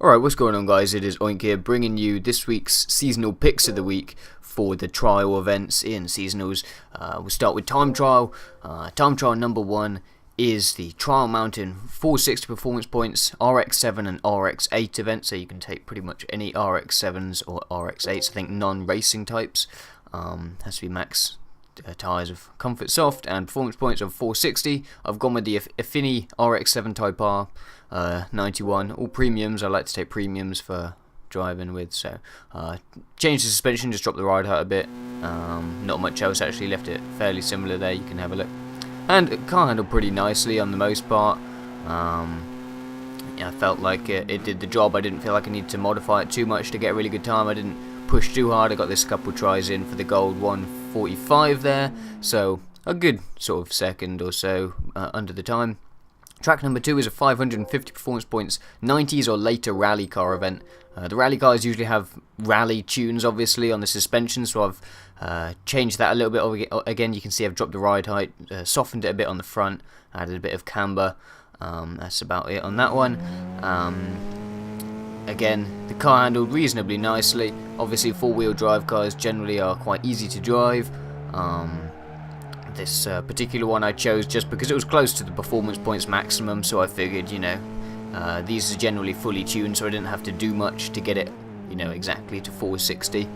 Alright, what's going on guys, it is Oink here, bringing you this week's seasonal picks of the week for the trial events in seasonals. We'll start with time trial. Time trial number 1 is the Trial Mountain 460 performance points RX7 and RX8 event, so you can take pretty much any RX7s or RX8s, I think non-racing types. Has to be max tyres of comfort soft and performance points of 460. I've gone with the Affini RX7 Type R 91, all premiums. I like to take premiums for driving with, so changed the suspension, just dropped the ride height a bit, not much else actually, left it fairly similar there, you can have a look. And it car handled pretty nicely on the most part. Yeah, I felt like it did the job. I didn't feel like I needed to modify it too much to get a really good time. I didn't push too hard. I got this couple tries in for the gold 145 there, so a good sort of second or so under the time. Track number 2 is a 550 performance points 90s or later rally car event. The rally cars usually have rally tunes obviously on the suspension, so I've changed that a little bit. Again, you can see I've dropped the ride height, softened it a bit on the front, added a bit of camber. That's about it on that one. Again, the car handled reasonably nicely. Obviously, four-wheel drive cars generally are quite easy to drive. This particular one I chose just because it was close to the performance points maximum, so I figured, you know, these are generally fully tuned, so I didn't have to do much to get it, you know, exactly to 460.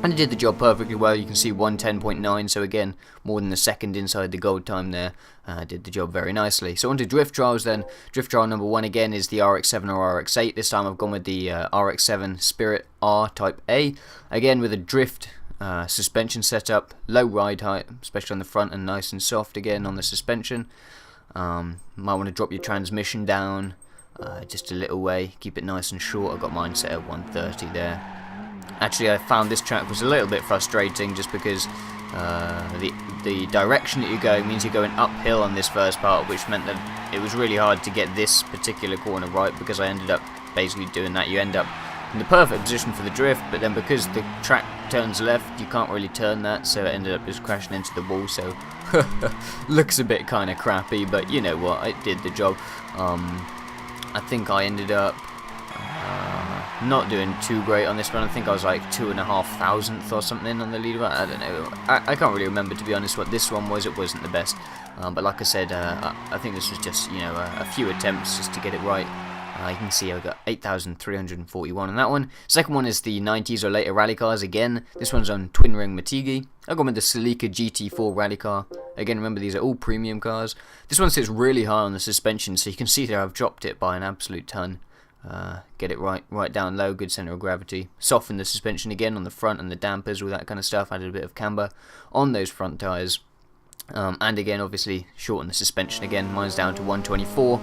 And it did the job perfectly well. You can see 110.9, so again, more than a second inside the gold time there. Did the job very nicely. So on to drift trials then. Drift trial number 1 again is the RX7 or RX8. This time I've gone with the RX7 Spirit R Type A. Again with a drift suspension setup, low ride height, especially on the front, and nice and soft again on the suspension. Might want to drop your transmission down just a little way, keep it nice and short. I've got mine set at 130 there. Actually, I found this track was a little bit frustrating just because the direction that you're going means you're going uphill on this first part, which meant that it was really hard to get this particular corner right, because I ended up basically doing that. You end up in the perfect position for the drift, but then because the track turns left, you can't really turn that, so it ended up just crashing into the wall, so looks a bit kind of crappy, but you know what, it did the job. I think I ended up not doing too great on this one. I think I was like 2,500th or something on the leaderboard. I don't know. I can't really remember, to be honest, what this one was. It wasn't the best, but like I said, I think this was just, you know, a few attempts just to get it right. You can see I got 8,341 on that one. Second one is the 90s or later rally cars. Again, this one's on twin ring Matigi. I've gone with the Celica GT5 rally car. Again, remember, these are all premium cars. This one sits really high on the suspension, so you can see there I've dropped it by an absolute ton. Get it right down low, good center of gravity. Soften the suspension again on the front and the dampers, all that kind of stuff. Added a bit of camber on those front tyres. And again, obviously, shorten the suspension again. Mine's down to 124.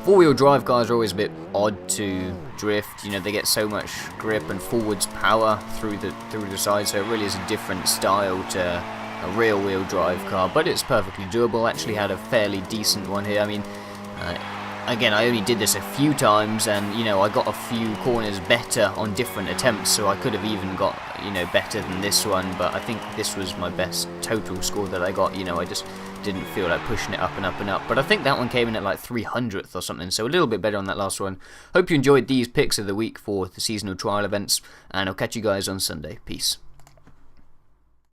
Four-wheel drive cars are always a bit odd to drift. You know, they get so much grip and forwards power through the side, so it really is a different style to a rear-wheel drive car. But it's perfectly doable. Actually, had a fairly decent one here. I mean, again, I only did this a few times, and you know, I got a few corners better on different attempts, so I could have even got, you know, better than this one, but I think this was my best total score that I got. You know, I just didn't feel like pushing it up and up and up, but I think that one came in at like 300th or something, so a little bit better on that last one. Hope you enjoyed these picks of the week for the seasonal trial events, and I'll catch you guys on Sunday. Peace.